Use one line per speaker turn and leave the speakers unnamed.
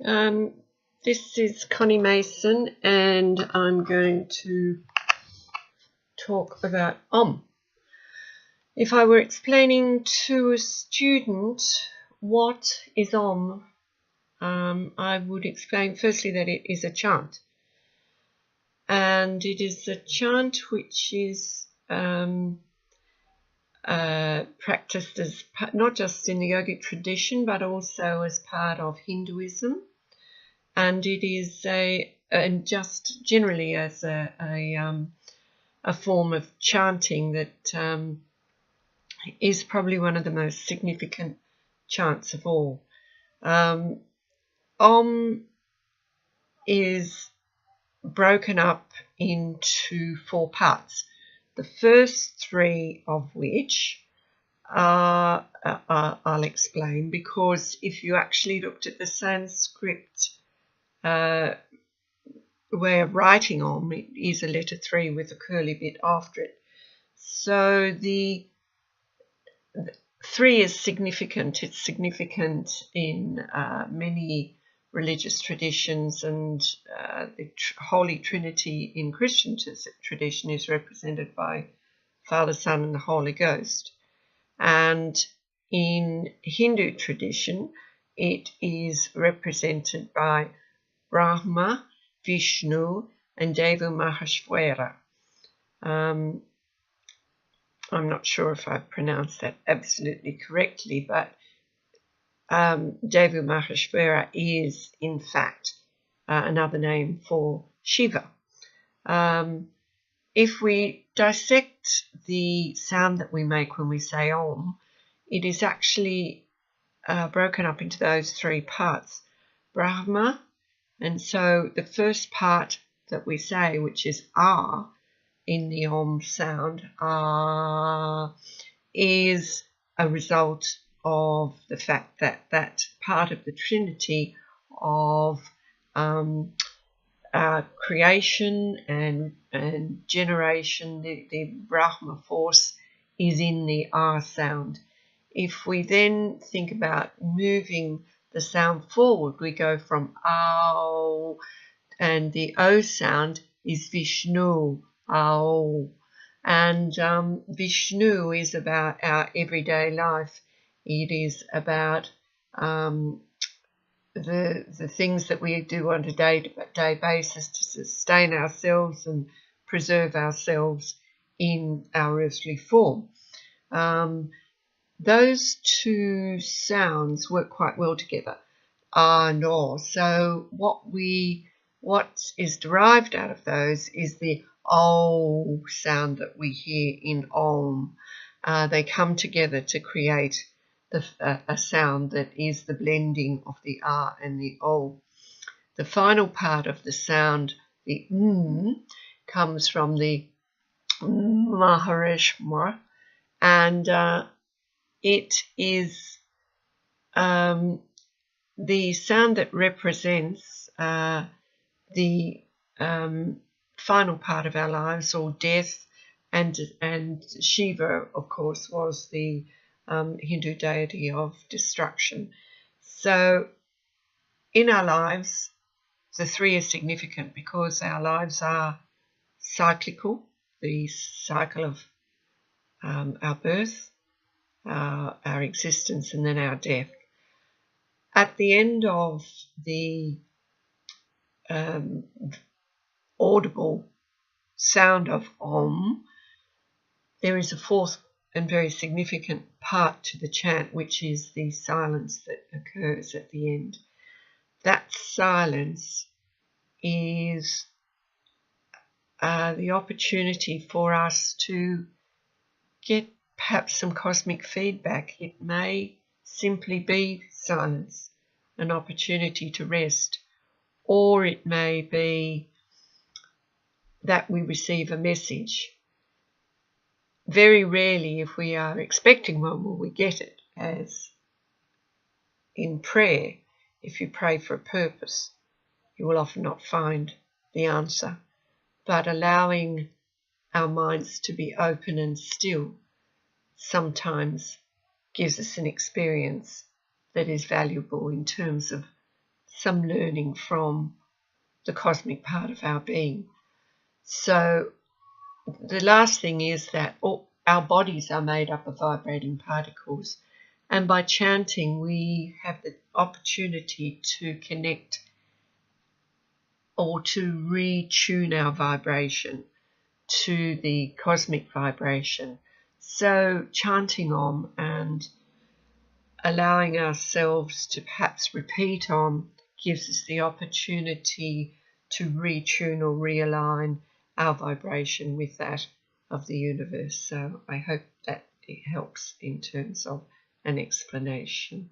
Um, this is Connie Mason, and I'm going to talk about Om. If I were explaining to a student what is Om, I would explain firstly that it is a chant, and it is a chant which is practiced as not just in the yogic tradition but also as part of Hinduism. And it is and just generally as a form of chanting that is probably one of the most significant chants of all. Om is broken up into 4 parts, the first 3 of which I'll explain, because if you actually looked at the Sanskrit way of writing Om, it is a letter 3 with a curly bit after it. So the 3 is significant. It's significant in many religious traditions, and the Holy Trinity in Christian tradition is represented by Father, Son, and the Holy Ghost. And in Hindu tradition, it is represented by Brahma, Vishnu, and Deva Maheshwara. I'm not sure if I've pronounced that absolutely correctly, but Deva Maheshwara is, in fact, another name for Shiva. If we dissect the sound that we make when we say Om, it is actually broken up into those 3 parts. Brahma, and so the first part that we say, which is Ah in the Om sound, Ah, is a result of the fact that that part of the Trinity of creation and generation, the Brahma force, is in the Ah sound. If we then think about moving the sound forward, we go from Ao, and the O sound is Vishnu, Ao. And Vishnu is about our everyday life. It is about the things that we do on a day-to-day basis to sustain ourselves and preserve ourselves in our earthly form. Those 2 sounds work quite well together, Ah and O. So what is derived out of those is the O sound that we hear in Om. They come together to create a sound that is the blending of the Ah and the O. The final part of the sound, the comes from the Mahareshwar, and it is the sound that represents the final part of our lives, or death, and Shiva, of course, was the Hindu deity of destruction. So in our lives, the 3 is significant because our lives are cyclical, the cycle of our birth, our existence, and then our death. At the end of the audible sound of Om, there is a 4th and very significant part to the chant, which is the silence that occurs at the end. That silence is the opportunity for us to get perhaps some cosmic feedback. It may simply be silence, an opportunity to rest, or it may be that we receive a message. Very rarely, if we are expecting one, will we get it, as in prayer. If you pray for a purpose, you will often not find the answer. But allowing our minds to be open and still sometimes gives us an experience that is valuable in terms of some learning from the cosmic part of our being. So the last thing is that our bodies are made up of vibrating particles, and by chanting we have the opportunity to connect or to retune our vibration to the cosmic vibration. So chanting Om and allowing ourselves to perhaps repeat Om gives us the opportunity to retune or realign our vibration with that of the universe. So I hope that it helps in terms of an explanation.